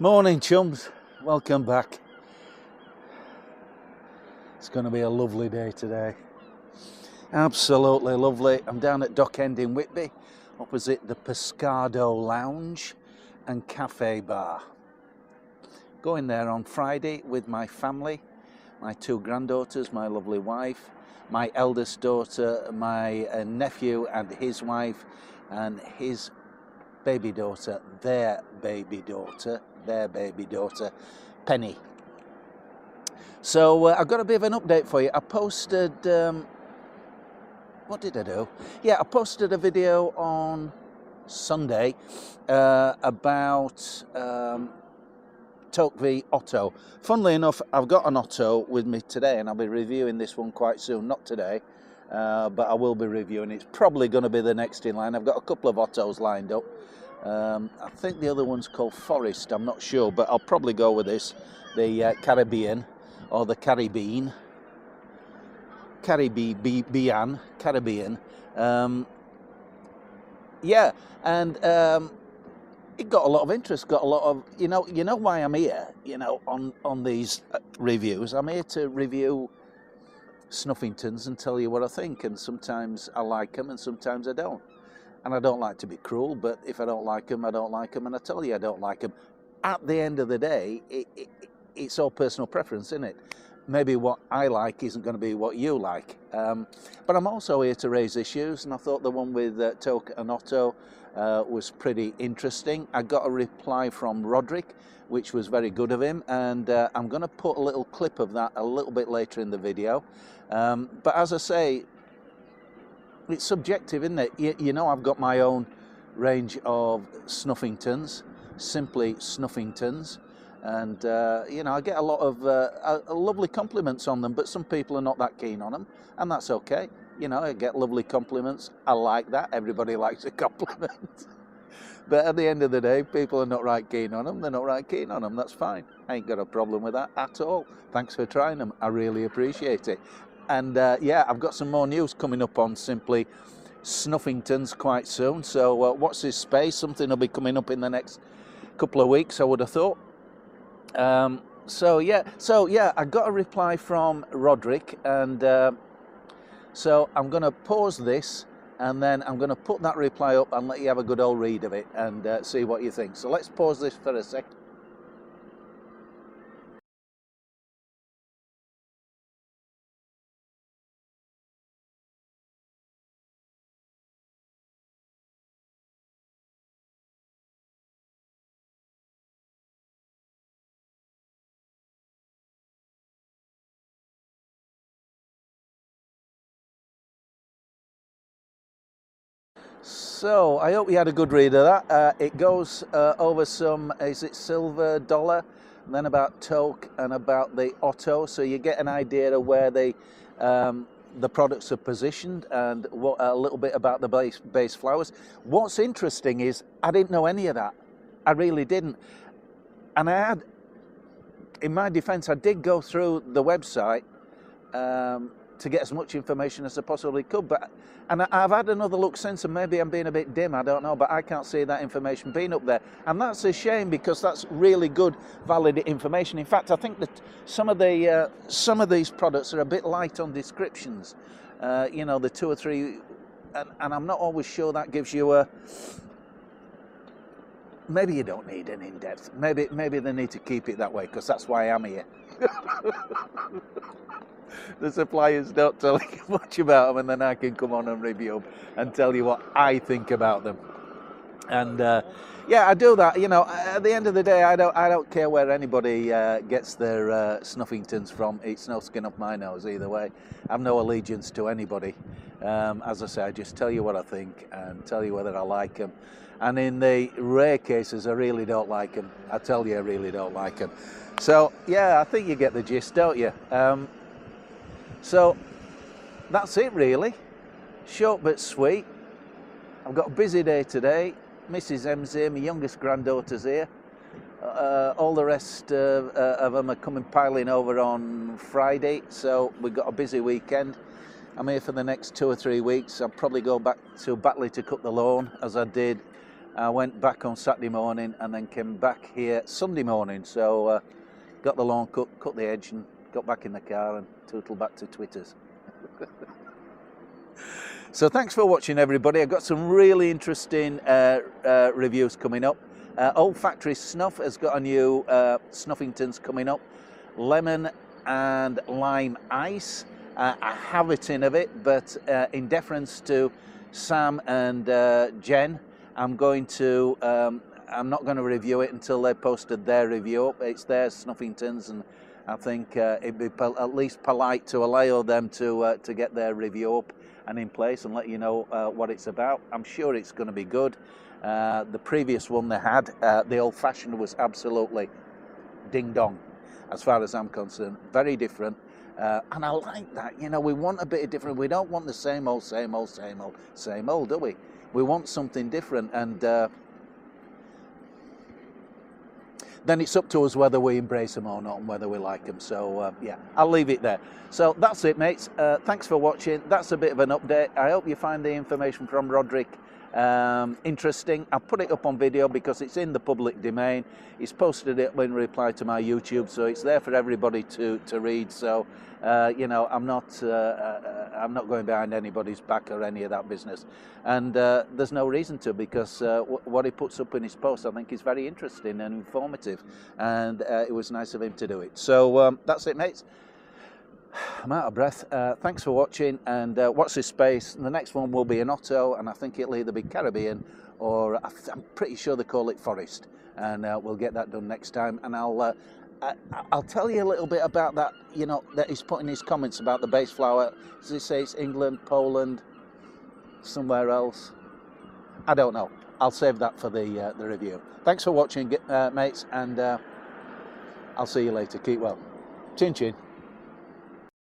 Morning chums, welcome back. It's going to be a lovely day today. Absolutely lovely. I'm down at Dock End in Whitby, opposite the Pescado Lounge and Cafe Bar. Going there on Friday with my family, my two granddaughters, my lovely wife, my eldest daughter, my nephew and his wife, and his baby daughter, their baby daughter, Penny. So I've got a bit of an update for you. I posted, what did I do? Yeah, I posted a video on Sunday about TOQUE v OTTO. Funnily enough, I've got an OTTO with me today, and I'll be reviewing this one quite soon. Not today, but I will be reviewing it. It's probably going to be the next in line. I've got a couple of OTTOs lined up. I think the other one's called Forest, I'm not sure, but I'll probably go with this, the Caribbean, or the Caribbean. Yeah, and it got a lot of interest, got a lot of, you know why I'm here, on these reviews. I'm here to review Snuffingtons and tell you what I think, and sometimes I like them and sometimes I don't. And I don't like to be cruel, but if I don't like them, I don't like them, and I tell you I don't like them. At the end of the day, it's all personal preference, isn't it? Maybe what I like isn't going to be what you like. But I'm also here to raise issues, and I thought the one with TOQUE and OTTO was pretty interesting. I got a reply from Roderick, which was very good of him, and I'm going to put a little clip of that a little bit later in the video. But as I say, it's subjective, isn't it? You know, I've got my own range of Snuffingtons, simply Snuffingtons, and I get a lot of lovely compliments on them, but some people are not that keen on them, and that's okay. I get lovely compliments. I like that. Everybody likes a compliment. But at the end of the day, people are not right keen on them. They're not right keen on them. That's fine. I ain't got a problem with that at all. Thanks for trying them. I really appreciate it. And yeah, I've got some more news coming up on simply Snuffingtons quite soon. So watch this space. Something will be coming up in the next couple of weeks, I would have thought. So yeah, I got a reply from Roderick, and so I'm going to pause this, and then I'm going to put that reply up and let you have a good old read of it and see what you think. So let's pause this for a sec. So I hope you had a good read of that. It goes over some, is it silver dollar, and then about TOQUE and about the OTTO, so you get an idea of where the products are positioned, and what a little bit about the base flowers. What's interesting is I didn't know any of that. I really didn't. And I had, in my defense, I did go through the website to get as much information as I possibly could, and I've had another look since, and maybe I'm being a bit dim, I don't know, but I can't see that information being up there, and that's a shame, because that's really good, valid information. In fact, I think that some of these products are a bit light on descriptions, the 2 or 3, and I'm not always sure that gives you a. Maybe you don't need an in-depth. Maybe they need to keep it that way, because that's why I'm here. The suppliers don't tell you much about them, and then I can come on and review them and tell you what I think about them. And yeah, I do that. At the end of the day, I don't care where anybody gets their Snuffingtons from. It's no skin off my nose either way. I've no allegiance to anybody. As I say, I just tell you what I think and tell you whether I like them. And in the rare cases, I really don't like them. I tell you, I really don't like them. So yeah, I think you get the gist, don't you? So that's it really. Short but sweet. I've got a busy day today. Mrs. M's here, my youngest granddaughter's here. All the rest of them are coming piling over on Friday, so we've got a busy weekend. I'm here for the next 2 or 3 weeks. I'll probably go back to Batley to cut the lawn, as I did I went back on Saturday morning and then came back here Sunday morning. So got the lawn cut the edge, and got back in the car and tootled back to Twitter's. So thanks for watching, everybody. I've got some really interesting reviews coming up. Old Factory Snuff has got a new Snuffingtons coming up. Lemon and lime ice. I have a tin of it, but in deference to Sam and Jen, I'm not going to review it until they posted their review up. It's their Snuffingtons, and I think it'd be at least polite to allow them to get their review up and in place and let you know what it's about. I'm sure it's going to be good. The previous one they had, the old-fashioned, was absolutely ding-dong, as far as I'm concerned. Very different, and I like that. You know, we want a bit of different. We don't want the same old, do we? We want something different, and then it's up to us whether we embrace them or not and whether we like them. So yeah, I'll leave it there. So that's it, mates. Thanks for watching. That's a bit of an update. I hope you find the information from Roderick interesting. I'll put it up on video because it's in the public domain. He's posted it in reply to my YouTube, so it's there for everybody to read. So you know, I'm not going behind anybody's back or any of that business, and there's no reason to, because what he puts up in his post, I think, is very interesting and informative, and it was nice of him to do it. So that's it, mates. I'm out of breath. Thanks for watching, and watch this space. The next one will be an OTTO, and I think it'll either be Caribbean or I'm pretty sure they call it Forest, and we'll get that done next time. And I'll tell you a little bit about that. You know, that he's put in his comments about the base flower. Does he say it's England, Poland, somewhere else? I don't know. I'll save that for the review. Thanks for watching, mates, and I'll see you later. Keep well. Chin chin.